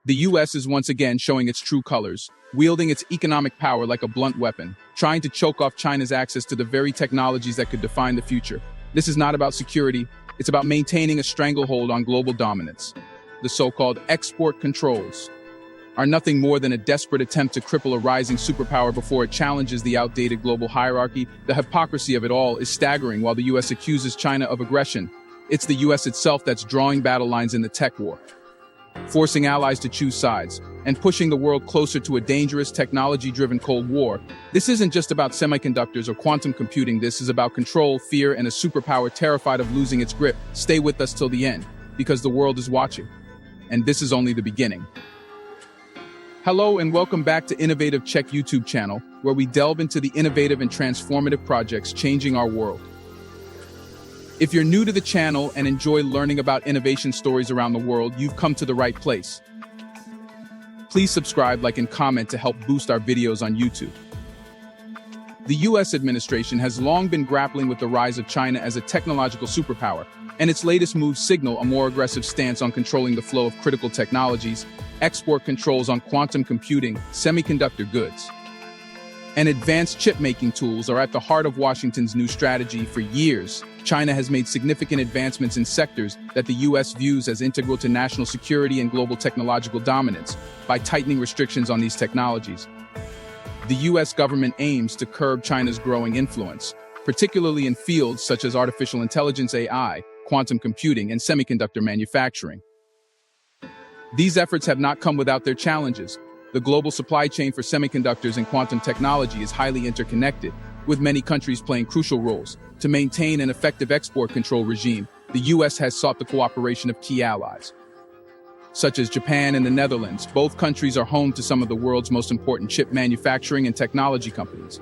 The U.S. is once again showing its true colors, wielding its economic power like a blunt weapon, trying to choke off China's access to the very technologies that could define the future. This is not about security, it's about maintaining a stranglehold on global dominance. The so-called export controls are nothing more than a desperate attempt to cripple a rising superpower before it challenges the outdated global hierarchy. The hypocrisy of it all is staggering. While the U.S. accuses China of aggression, it's the U.S. itself that's drawing battle lines in the tech war, forcing allies to choose sides, and pushing the world closer to a dangerous, technology-driven Cold War. This isn't just about semiconductors or quantum computing. This is about control, fear, and a superpower terrified of losing its grip. Stay with us till the end, because the world is watching. And this is only the beginning. Hello and welcome back to Innovative Check YouTube channel, where we delve into the innovative and transformative projects changing our world. If you're new to the channel and enjoy learning about innovation stories around the world, you've come to the right place. Please subscribe, like, and comment to help boost our videos on YouTube. The U.S. administration has long been grappling with the rise of China as a technological superpower, and its latest moves signal a more aggressive stance on controlling the flow of critical technologies, export controls on quantum computing, semiconductor goods, and advanced chip-making tools are at the heart of Washington's new strategy. For years, China has made significant advancements in sectors that the U.S. views as integral to national security and global technological dominance. By tightening restrictions on these technologies, the U.S. government aims to curb China's growing influence, particularly in fields such as artificial intelligence (AI), quantum computing, and semiconductor manufacturing. These efforts have not come without their challenges. The global supply chain for semiconductors and quantum technology is highly interconnected, with many countries playing crucial roles. To maintain an effective export control regime, the U.S. has sought the cooperation of key allies, such as Japan and the Netherlands. Both countries are home to some of the world's most important chip manufacturing and technology companies,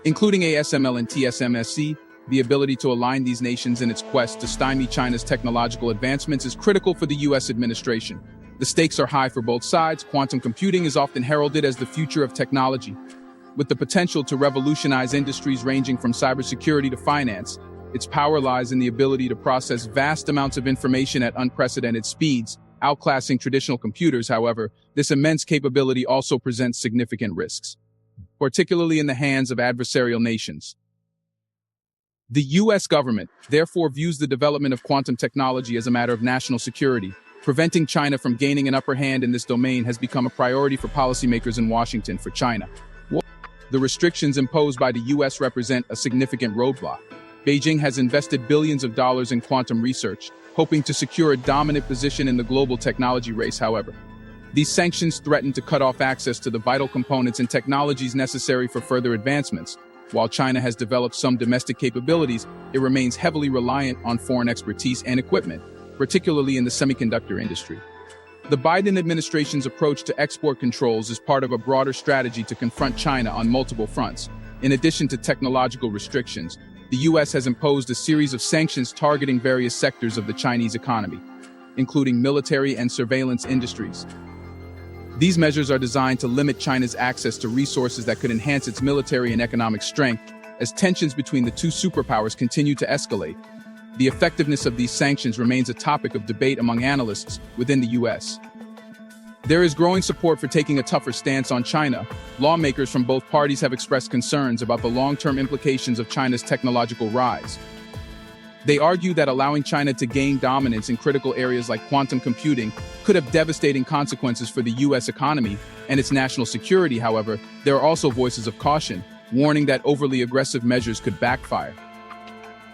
including A.S.M.L. and T.S.M.C. The ability to align these nations in its quest to stymie China's technological advancements is critical for the U.S. administration. The stakes are high for both sides. Quantum computing is often heralded as the future of technology, with the potential to revolutionize industries ranging from cybersecurity to finance. Its power lies in the ability to process vast amounts of information at unprecedented speeds, outclassing traditional computers. However, this immense capability also presents significant risks, particularly in the hands of adversarial nations. The U.S. government, therefore, views the development of quantum technology as a matter of national security. Preventing China from gaining an upper hand in this domain has become a priority for policymakers in Washington. For China, the restrictions imposed by the U.S. represent a significant roadblock. Beijing has invested billions of dollars in quantum research, hoping to secure a dominant position in the global technology race. However, these sanctions threaten to cut off access to the vital components and technologies necessary for further advancements. While China has developed some domestic capabilities, it remains heavily reliant on foreign expertise and equipment, particularly in the semiconductor industry. The Biden administration's approach to export controls is part of a broader strategy to confront China on multiple fronts. In addition to technological restrictions, the U.S. has imposed a series of sanctions targeting various sectors of the Chinese economy, including military and surveillance industries. These measures are designed to limit China's access to resources that could enhance its military and economic strength. As tensions between the two superpowers continue to escalate, the effectiveness of these sanctions remains a topic of debate among analysts within the U.S. There is growing support for taking a tougher stance on China. Lawmakers from both parties have expressed concerns about the long-term implications of China's technological rise. They argue that allowing China to gain dominance in critical areas like quantum computing could have devastating consequences for the U.S. economy and its national security. However, there are also voices of caution, warning that overly aggressive measures could backfire,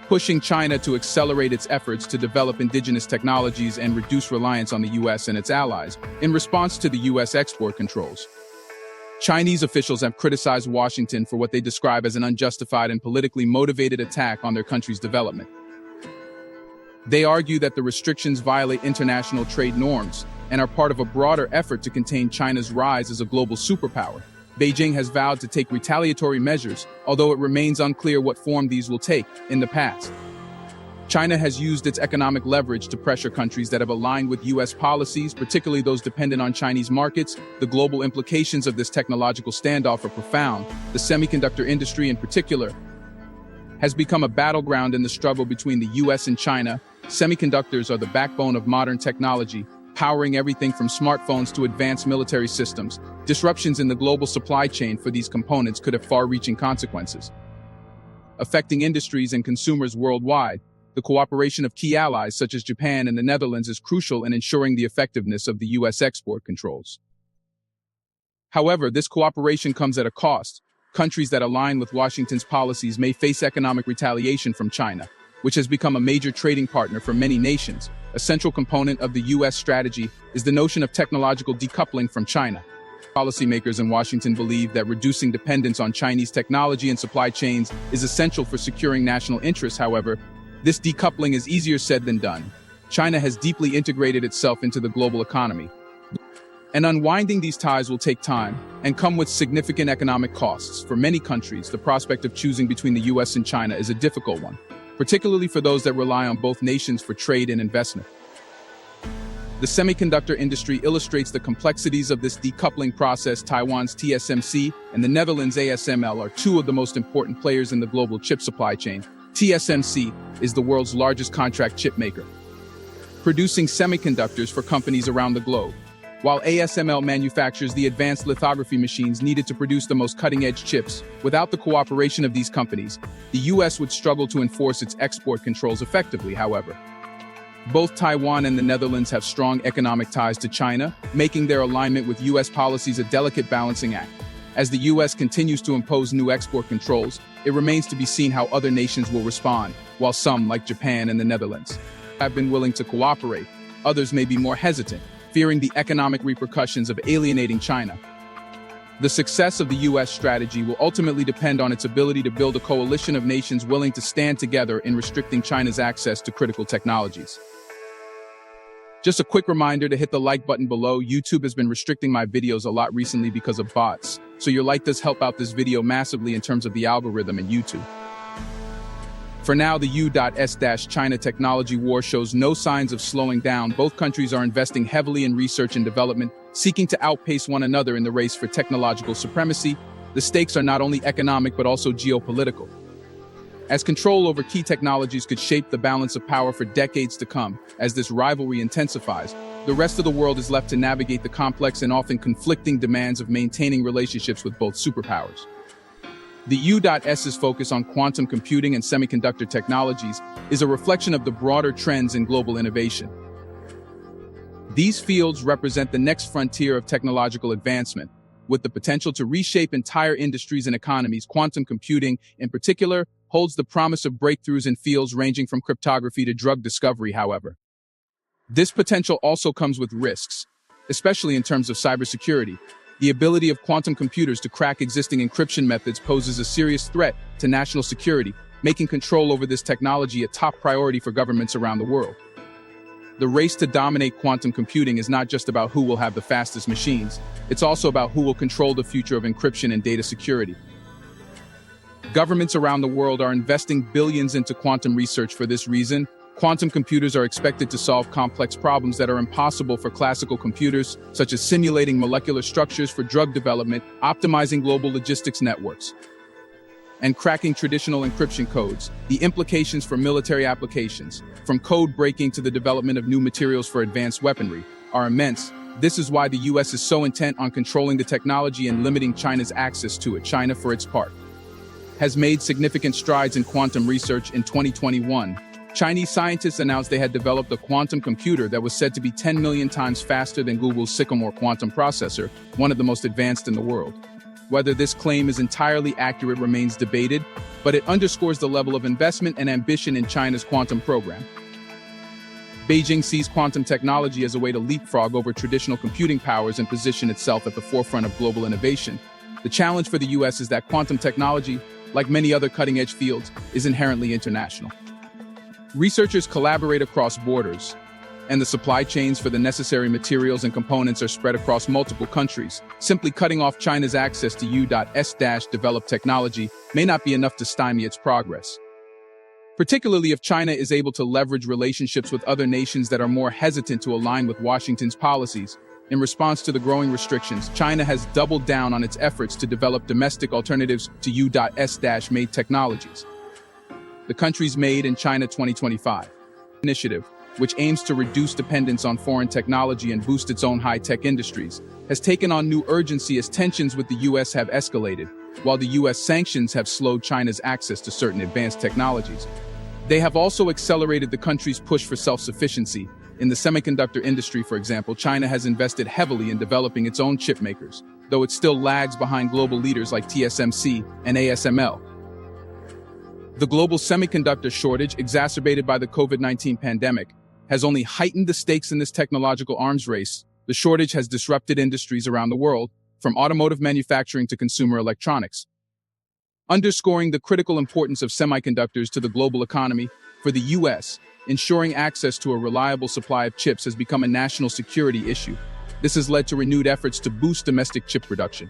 pushing China to accelerate its efforts to develop indigenous technologies and reduce reliance on the U.S. and its allies. In response to the U.S. export controls, Chinese officials have criticized Washington for what they describe as an unjustified and politically motivated attack on their country's development. They argue that the restrictions violate international trade norms and are part of a broader effort to contain China's rise as a global superpower. Beijing has vowed to take retaliatory measures, although it remains unclear what form these will take. In the past, China has used its economic leverage to pressure countries that have aligned with U.S. policies, particularly those dependent on Chinese markets. The global implications of this technological standoff are profound. The semiconductor industry, in particular, has become a battleground in the struggle between the U.S. and China. Semiconductors are the backbone of modern technology, powering everything from smartphones to advanced military systems. Disruptions in the global supply chain for these components could have far-reaching consequences, affecting industries and consumers worldwide. The cooperation of key allies such as Japan and the Netherlands is crucial in ensuring the effectiveness of the U.S. export controls. However, this cooperation comes at a cost. Countries that align with Washington's policies may face economic retaliation from China, which has become a major trading partner for many nations. A central component of the U.S. strategy is the notion of technological decoupling from China. Policymakers in Washington believe that reducing dependence on Chinese technology and supply chains is essential for securing national interests. However, this decoupling is easier said than done. China has deeply integrated itself into the global economy, and unwinding these ties will take time and come with significant economic costs. For many countries, the prospect of choosing between the U.S. and China is a difficult one, particularly for those that rely on both nations for trade and investment. The semiconductor industry illustrates the complexities of this decoupling process. Taiwan's T.S.M.C. and the Netherlands' A.S.M.L. are two of the most important players in the global chip supply chain. T.S.M.C. is the world's largest contract chip maker, producing semiconductors for companies around the globe, while A.S.M.L. manufactures the advanced lithography machines needed to produce the most cutting-edge chips. Without the cooperation of these companies, the U.S. would struggle to enforce its export controls effectively. However, both Taiwan and the Netherlands have strong economic ties to China, making their alignment with U.S. policies a delicate balancing act. As the U.S. continues to impose new export controls, it remains to be seen how other nations will respond. While some, like Japan and the Netherlands, have been willing to cooperate, others may be more hesitant, fearing the economic repercussions of alienating China. The success of the U.S. strategy will ultimately depend on its ability to build a coalition of nations willing to stand together in restricting China's access to critical technologies. Just a quick reminder to hit the like button below. YouTube has been restricting my videos a lot recently because of bots, so your like does help out this video massively in terms of the algorithm and YouTube. For now, the U.S. China technology war shows no signs of slowing down. Both countries are investing heavily in research and development, seeking to outpace one another in the race for technological supremacy. The stakes are not only economic but also geopolitical, as control over key technologies could shape the balance of power for decades to come. As this rivalry intensifies, the rest of the world is left to navigate the complex and often conflicting demands of maintaining relationships with both superpowers. The U.S.'s focus on quantum computing and semiconductor technologies is a reflection of the broader trends in global innovation. These fields represent the next frontier of technological advancement, with the potential to reshape entire industries and economies. Quantum computing, in particular, holds the promise of breakthroughs in fields ranging from cryptography to drug discovery. However, this potential also comes with risks, especially in terms of cybersecurity. The ability of quantum computers to crack existing encryption methods poses a serious threat to national security, making control over this technology a top priority for governments around the world. The race to dominate quantum computing is not just about who will have the fastest machines, it's also about who will control the future of encryption and data security. Governments around the world are investing billions into quantum research. For this reason, quantum computers are expected to solve complex problems that are impossible for classical computers, such as simulating molecular structures for drug development, optimizing global logistics networks, and cracking traditional encryption codes. The implications for military applications, from code breaking to the development of new materials for advanced weaponry, are immense. This is why the U.S. is so intent on controlling the technology and limiting China's access to it. China, for its part, has made significant strides in quantum research. In 2021, Chinese scientists announced they had developed a quantum computer that was said to be 10 million times faster than Google's Sycamore quantum processor, one of the most advanced in the world. Whether this claim is entirely accurate remains debated, but it underscores the level of investment and ambition in China's quantum program. Beijing sees quantum technology as a way to leapfrog over traditional computing powers and position itself at the forefront of global innovation. The challenge for the U.S. is that quantum technology, like many other cutting-edge fields, is inherently international. Researchers collaborate across borders, and the supply chains for the necessary materials and components are spread across multiple countries. Simply cutting off China's access to U.S. developed technology may not be enough to stymie its progress, particularly if China is able to leverage relationships with other nations that are more hesitant to align with Washington's policies. In response to the growing restrictions, China has doubled down on its efforts to develop domestic alternatives to U.S.-made technologies. The country's Made in China 2025 initiative, which aims to reduce dependence on foreign technology and boost its own high-tech industries, has taken on new urgency as tensions with the U.S. have escalated, while the U.S. sanctions have slowed China's access to certain advanced technologies. They have also accelerated the country's push for self-sufficiency. In the semiconductor industry, for example, China has invested heavily in developing its own chip makers, though it still lags behind global leaders like T.S.M.C. and A.S.M.L. The global semiconductor shortage, exacerbated by the COVID-19 pandemic, has only heightened the stakes in this technological arms race. The shortage has disrupted industries around the world, from automotive manufacturing to consumer electronics. Underscoring the critical importance of semiconductors to the global economy, for the U.S., ensuring access to a reliable supply of chips has become a national security issue. This has led to renewed efforts to boost domestic chip production.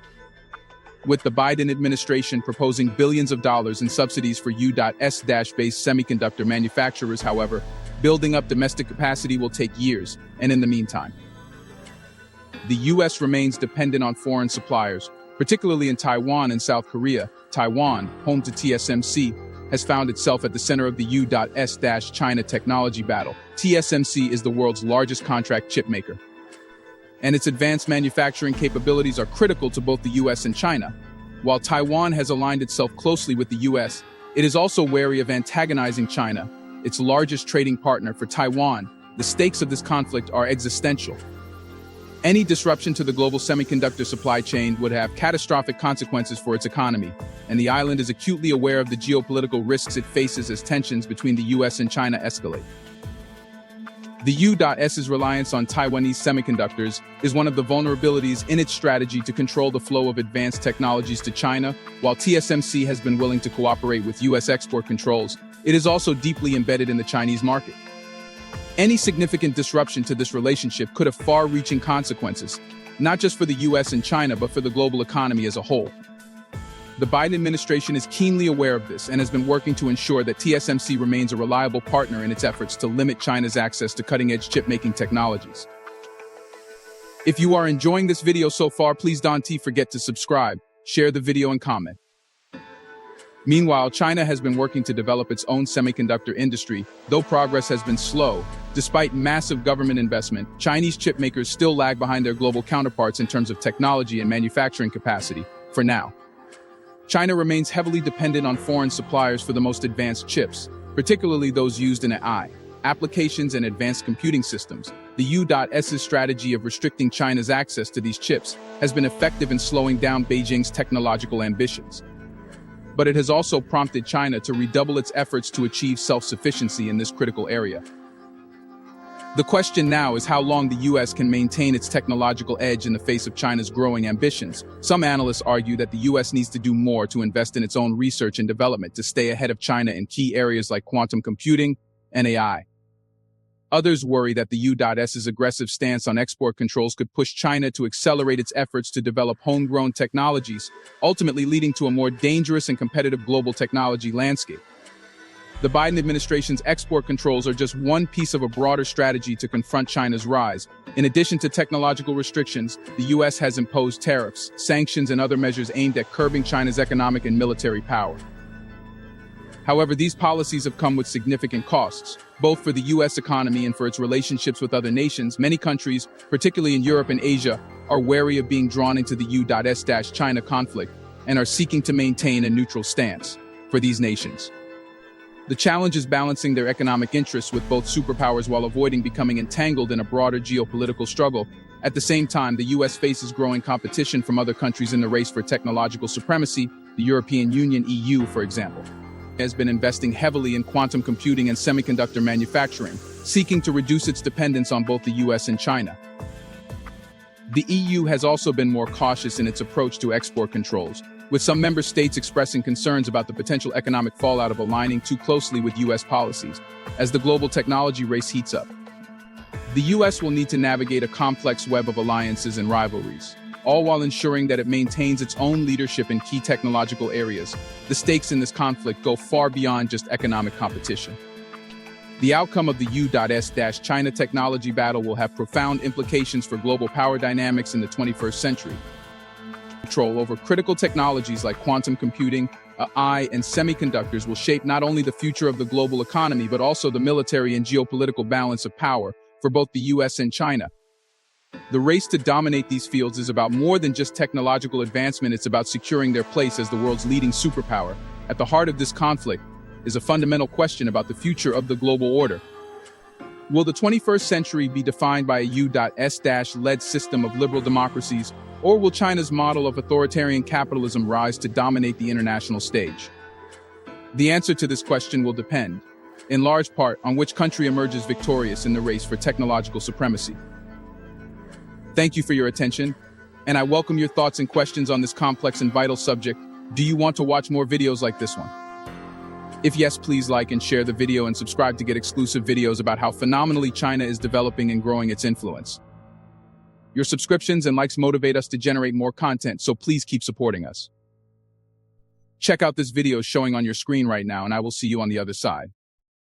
With the Biden administration proposing billions of dollars in subsidies for U.S.-based semiconductor manufacturers, however, building up domestic capacity will take years, and in the meantime, the U.S. remains dependent on foreign suppliers, particularly in Taiwan and South Korea. Taiwan, home to T.S.M.C, has found itself at the center of the U.S. China technology battle. T.S.M.C is the world's largest contract chip maker, and its advanced manufacturing capabilities are critical to both the U.S. and China. While Taiwan has aligned itself closely with the U.S., it is also wary of antagonizing China, its largest trading partner. For Taiwan, the stakes of this conflict are existential. Any disruption to the global semiconductor supply chain would have catastrophic consequences for its economy, and the island is acutely aware of the geopolitical risks it faces as tensions between the U.S. and China escalate. The U.S.'s reliance on Taiwanese semiconductors is one of the vulnerabilities in its strategy to control the flow of advanced technologies to China. While T.S.M.C has been willing to cooperate with U.S. export controls, it is also deeply embedded in the Chinese market. Any significant disruption to this relationship could have far-reaching consequences, not just for the U.S. and China, but for the global economy as a whole. The Biden administration is keenly aware of this and has been working to ensure that T.S.M.C remains a reliable partner in its efforts to limit China's access to cutting-edge chip-making technologies. If you are enjoying this video so far, please don't forget to subscribe, share the video and comment. Meanwhile, China has been working to develop its own semiconductor industry, though progress has been slow. Despite massive government investment, Chinese chip makers still lag behind their global counterparts in terms of technology and manufacturing capacity, for now. China remains heavily dependent on foreign suppliers for the most advanced chips, particularly those used in AI, applications and advanced computing systems. The U.S.'s strategy of restricting China's access to these chips has been effective in slowing down Beijing's technological ambitions. But it has also prompted China to redouble its efforts to achieve self-sufficiency in this critical area. The question now is how long the U.S. can maintain its technological edge in the face of China's growing ambitions. Some analysts argue that the U.S. needs to do more to invest in its own research and development to stay ahead of China in key areas like quantum computing and AI. Others worry that the U.S.'s aggressive stance on export controls could push China to accelerate its efforts to develop homegrown technologies, ultimately leading to a more dangerous and competitive global technology landscape. The Biden administration's export controls are just one piece of a broader strategy to confront China's rise. In addition to technological restrictions, the U.S. has imposed tariffs, sanctions, and other measures aimed at curbing China's economic and military power. However, these policies have come with significant costs, both for the U.S. economy and for its relationships with other nations. Many countries, particularly in Europe and Asia, are wary of being drawn into the U.S.-China conflict and are seeking to maintain a neutral stance. For these nations, the challenge is balancing their economic interests with both superpowers while avoiding becoming entangled in a broader geopolitical struggle. At the same time, the U.S. faces growing competition from other countries in the race for technological supremacy. The European Union, EU, for example, has been investing heavily in quantum computing and semiconductor manufacturing, seeking to reduce its dependence on both the U.S. and China. The EU has also been more cautious in its approach to export controls, with some member states expressing concerns about the potential economic fallout of aligning too closely with U.S. policies. As the global technology race heats up, the U.S. will need to navigate a complex web of alliances and rivalries, all while ensuring that it maintains its own leadership in key technological areas. The stakes in this conflict go far beyond just economic competition. The outcome of the U.S.-China technology battle will have profound implications for global power dynamics in the 21st century. control over critical technologies like quantum computing, AI, and semiconductors will shape not only the future of the global economy, but also the military and geopolitical balance of power for both the U.S. and China. The race to dominate these fields is about more than just technological advancement, it's about securing their place as the world's leading superpower. At the heart of this conflict is a fundamental question about the future of the global order. Will the 21st century be defined by a U.S.-led system of liberal democracies, or will China's model of authoritarian capitalism rise to dominate the international stage? The answer to this question will depend, in large part, on which country emerges victorious in the race for technological supremacy. Thank you for your attention, and I welcome your thoughts and questions on this complex and vital subject. Do you want to watch more videos like this one? If yes, please like and share the video and subscribe to get exclusive videos about how phenomenally China is developing and growing its influence. Your subscriptions and likes motivate us to generate more content, so please keep supporting us. Check out this video showing on your screen right now, and I will see you on the other side.